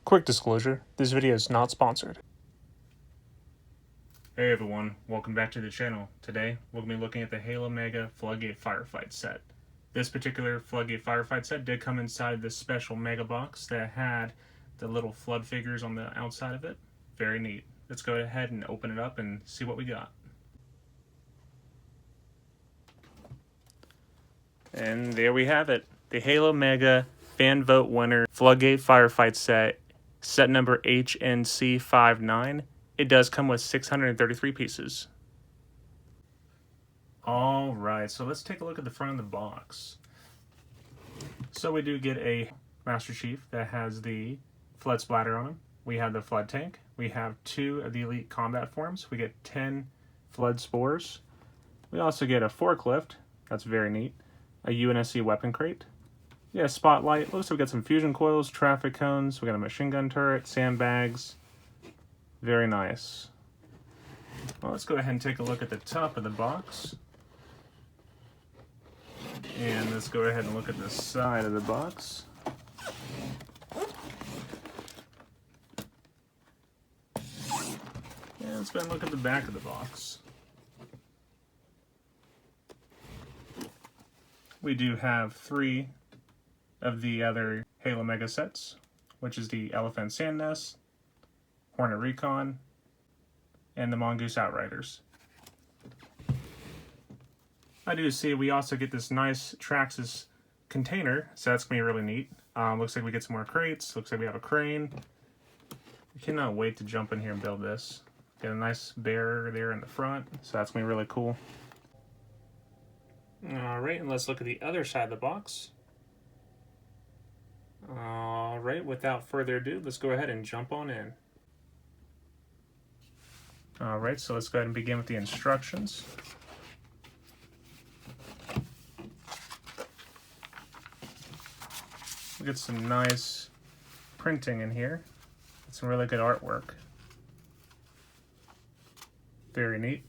Quick disclosure, this video is not sponsored. Hey everyone, welcome back to the channel. Today, we'll be looking at the Halo Mega Floodgate Firefight set. This particular Floodgate Firefight set did come inside this special mega box that had the little flood figures on the outside of it. Very neat. Let's go ahead and open it up and see what we got. And there we have it. The Halo Mega Fan Vote winner Floodgate Firefight set number HNC59. It does come with 633 pieces. Alright, so let's take a look at the front of the box. So we do get a Master Chief that has the flood splatter on him. We have the flood tank. We have 2 of the elite combat forms. We get 10 flood spores. We also get a forklift. That's very neat. A UNSC weapon crate. Yeah, spotlight. Looks like we got some fusion coils, traffic cones. We got a machine gun turret, sandbags. Very nice. Well, let's go ahead and take a look at the top of the box. And let's go ahead and look at the side of the box. And let's go ahead and look at the back of the box. We do have 3 of the other Halo Mega sets, which is the Elephant Sand Nest, Hornet Recon, and the Mongoose Outriders. I do see we also get this nice Traxxas container, so that's going to be really neat. Looks like we get some more crates, looks like we have a crane. I cannot wait to jump in here and build this. Get a nice bear there in the front, so that's going to be really cool. Alright, and let's look at the other side of the box. Alright, without further ado, let's go ahead and jump on in. Alright, so let's go ahead and begin with the instructions. We get some nice printing in here. Some really good artwork. Very neat.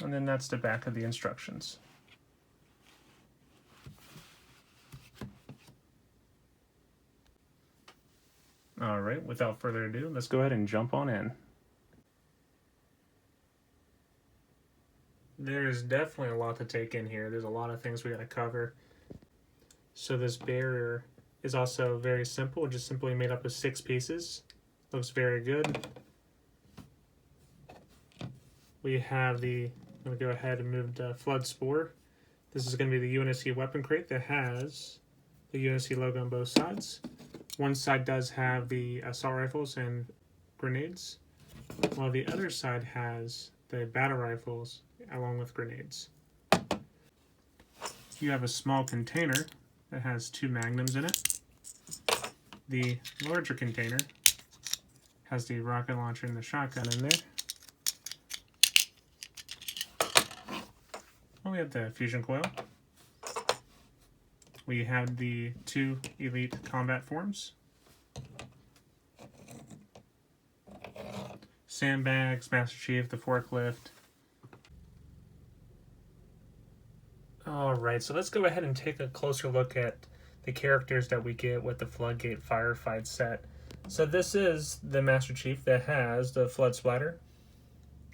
And then that's the back of the instructions. Alright, without further ado, let's go ahead and jump on in. There's definitely a lot to take in here. There's a lot of things we gotta cover. So this barrier is also very simple, just simply made up of 6 pieces. Looks very good. We have the I'm going to go ahead and move the flood spore. This is going to be the UNSC weapon crate that has the UNSC logo on both sides. One side does have the assault rifles and grenades, while the other side has the battle rifles along with grenades. You have a small container that has 2 magnums in it. The larger container has the rocket launcher and the shotgun in there. We have the fusion coil. We have the 2 elite combat forms. Sandbags, Master Chief, the forklift. Alright, so let's go ahead and take a closer look at the characters that we get with the Floodgate Firefight set. So this is the Master Chief that has the flood splatter.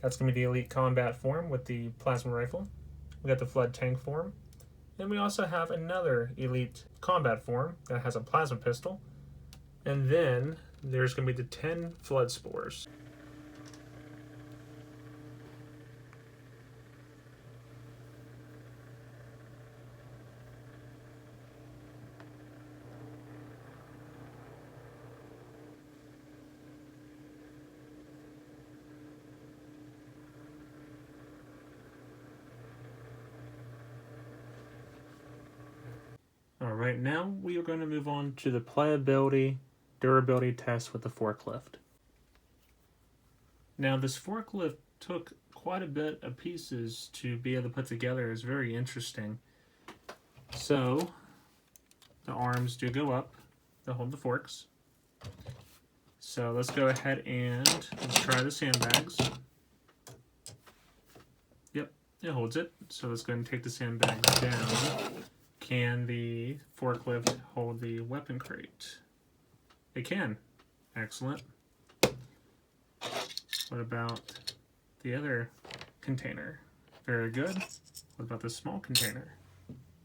That's going to be the elite combat form with the plasma rifle. We got the flood tank form. And we also have another elite combat form that has a plasma pistol. And then there's going to be the 10 flood spores. Alright, now we are going to move on to the playability, durability test with the forklift. Now this forklift took quite a bit of pieces to be able to put together. Is very interesting. So the arms do go up to hold the forks. So let's go ahead and let's try the sandbags. Yep, it holds it. So let's go ahead and take the sandbags down. Can the forklift hold the weapon crate? It can. Excellent. What about the other container? Very good. What about the small container?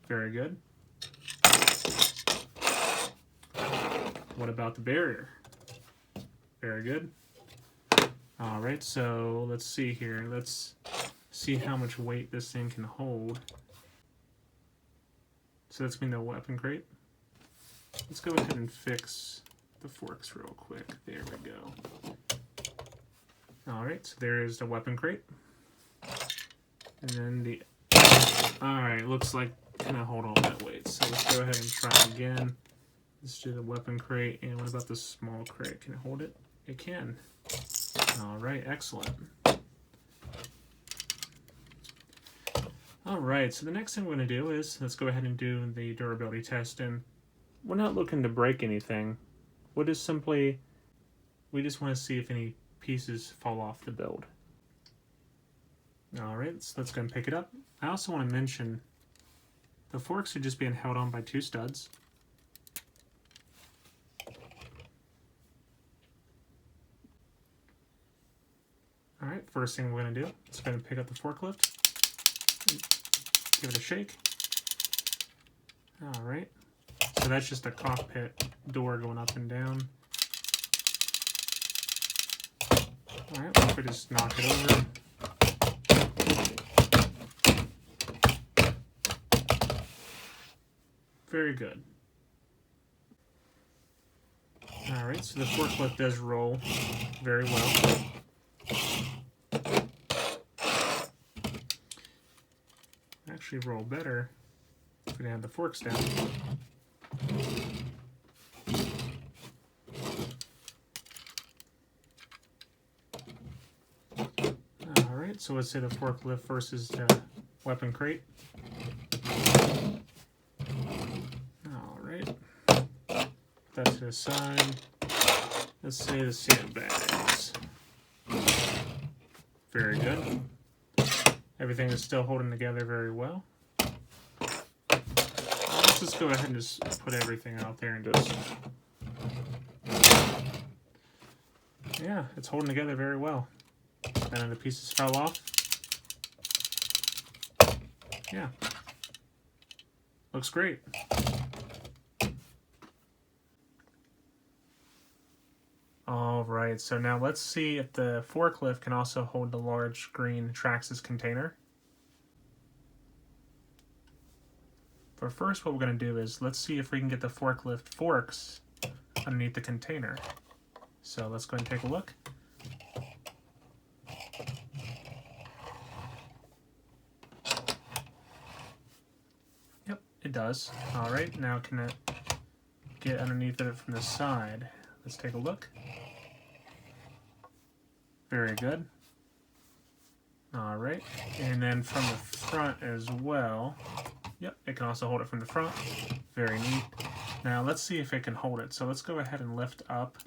Very good. What about the barrier? Very good. All right, so let's see here. Let's see how much weight this thing can hold. So that's going to be the weapon crate. Let's go ahead and fix the forks real quick. There we go. All right, so there is the weapon crate. And then the... All right, looks like kind of hold all that weight. So let's go ahead and try it again. Let's do the weapon crate. And what about the small crate? Can it hold it? It can. All right, excellent. All right, so the next thing we're going to do is let's go ahead and do the durability test. And we're not looking to break anything. We just want to see if any pieces fall off the build. All right, so let's go and pick it up. I also want to mention the forks are just being held on by 2 studs. All right, first thing we're going to do, let's go and pick up the forklift. Give it a shake. All right, so that's just a cockpit door going up and down. All right, let's just knock it over. Very good. All right, so the forklift does roll very well. Actually roll better if we had the forks down. Alright, so let's say the forklift versus the weapon crate. Alright, put that to the side. Let's say the sandbags. Very good. Everything is still holding together very well. Let's just go ahead and just put everything out there and just... Yeah, it's holding together very well. None of the pieces fell off. Yeah. Looks great. Alright, so now let's see if the forklift can also hold the large green Traxxas container. But first what we're going to do is let's see if we can get the forklift forks underneath the container. So let's go ahead and take a look. Yep, it does. Alright, now can it get underneath it from the side? Let's take a look. Very good. Alright, and then from the front as well. Yep, it can also hold it from the front. Very neat. Now let's see if it can hold it. So let's go ahead and lift up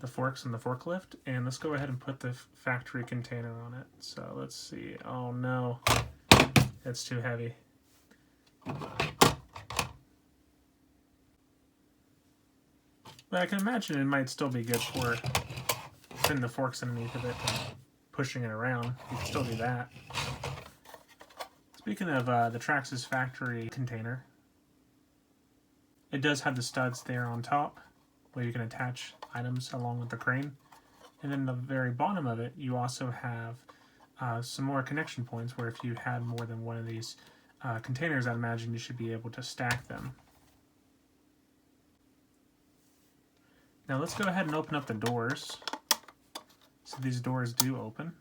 the forks in the forklift, and let's go ahead and put the factory container on it. So let's see. Oh no, it's too heavy. But I can imagine it might still be good for putting the forks underneath of it and pushing it around. You can still do that. Speaking of the Traxxas factory container, it does have the studs there on top where you can attach items along with the crane. And then the very bottom of it, you also have some more connection points where if you had more than one of these containers, I'd imagine you should be able to stack them. Now let's go ahead and open up the doors. So these doors do open.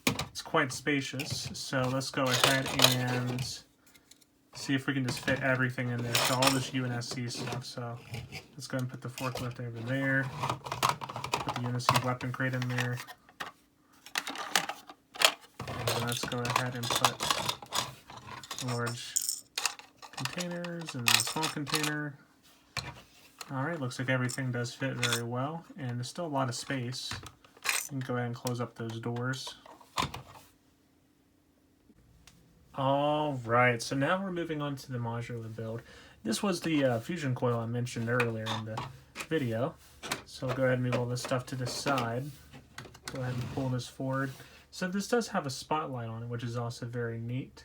It's quite spacious, so let's go ahead and see if we can just fit everything in there. So all this UNSC stuff, so let's go ahead and put the forklift over there. put the UNSC weapon crate in there. And let's go ahead and put large containers and the small container. Alright, looks like everything does fit very well, and there's still a lot of space. You can go ahead and close up those doors. Alright, so now we're moving on to the modular build. This was the fusion coil I mentioned earlier in the video. So I'll go ahead and move all this stuff to the side. Go ahead and pull this forward. So this does have a spotlight on it, which is also very neat.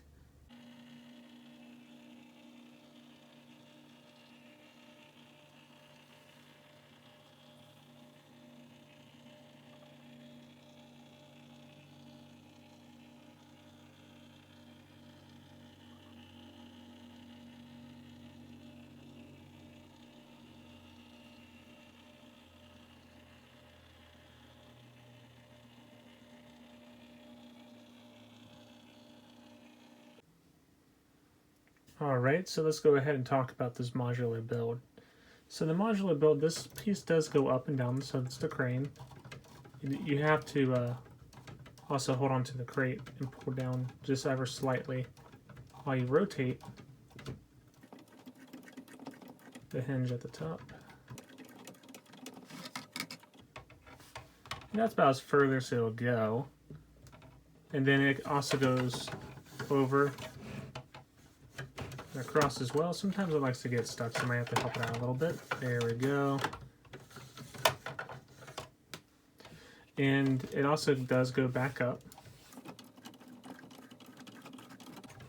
Alright, so let's go ahead and talk about this modular build. So the modular build, this piece does go up and down, so it's the crane. You have to also hold on to the crate and pull down just ever slightly while you rotate the hinge at the top. And that's about as further as it'll go. And then it also goes over and across as well. Sometimes it likes to get stuck, so I might have to help it out a little bit. There we go. And it also does go back up.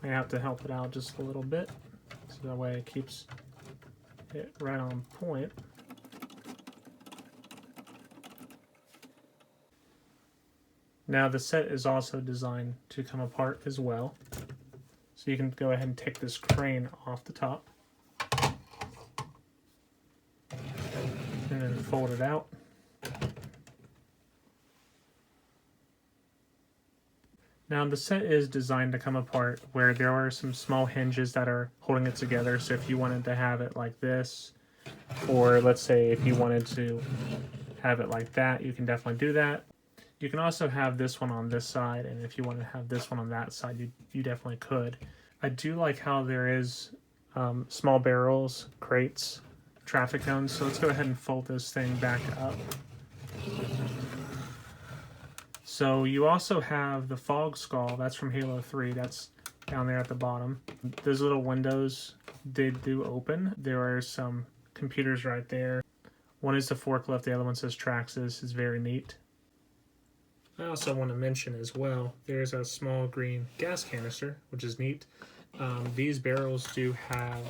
I have to help it out just a little bit, so that way it keeps it right on point. Now the set is also designed to come apart as well. So you can go ahead and take this crane off the top and then fold it out. Now the set is designed to come apart where there are some small hinges that are holding it together. So if you wanted to have it like this, or let's say if you wanted to have it like that, you can definitely do that. You can also have this one on this side, and if you want to have this one on that side, you definitely could. I do like how there is small barrels, crates, traffic cones, so let's go ahead and fold this thing back up. So you also have the fog skull, that's from Halo 3, that's down there at the bottom. Those little windows, they do open. There are some computers right there. One is the forklift, the other one says Traxxas, it's very neat. I also want to mention as well, there's a small green gas canister, which is neat. These barrels do have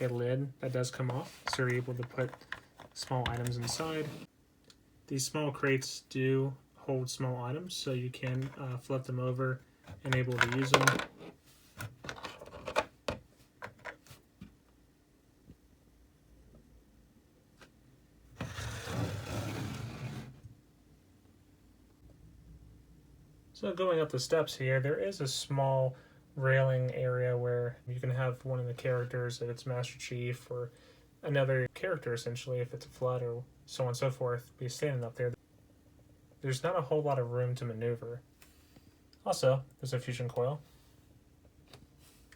a lid that does come off, so you're able to put small items inside. These small crates do hold small items, so you can flip them over and able to use them. So going up the steps here, there is a small railing area where you can have one of the characters, if it's Master Chief, or another character essentially, if it's a Flood or so on and so forth, be standing up there. There's not a whole lot of room to maneuver. Also, there's a fusion coil.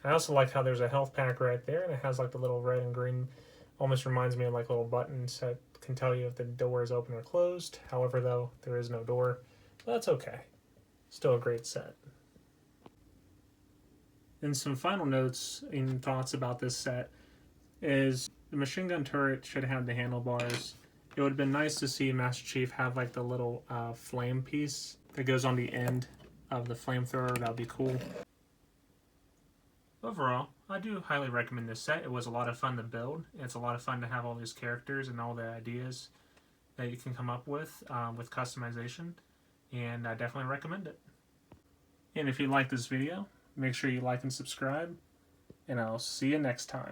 I also like how there's a health pack right there, and it has like the little red and green, almost reminds me of like little buttons that can tell you if the door is open or closed. However, though, there is no door, but that's okay. Still a great set. And some final notes and thoughts about this set is the machine gun turret should have the handlebars. It would have been nice to see Master Chief have like the little flame piece that goes on the end of the flamethrower. That would be cool. Overall, I do highly recommend this set. It was a lot of fun to build. It's a lot of fun to have all these characters and all the ideas that you can come up with customization. And I definitely recommend it. And if you like this video, make sure you like and subscribe, and I'll see you next time.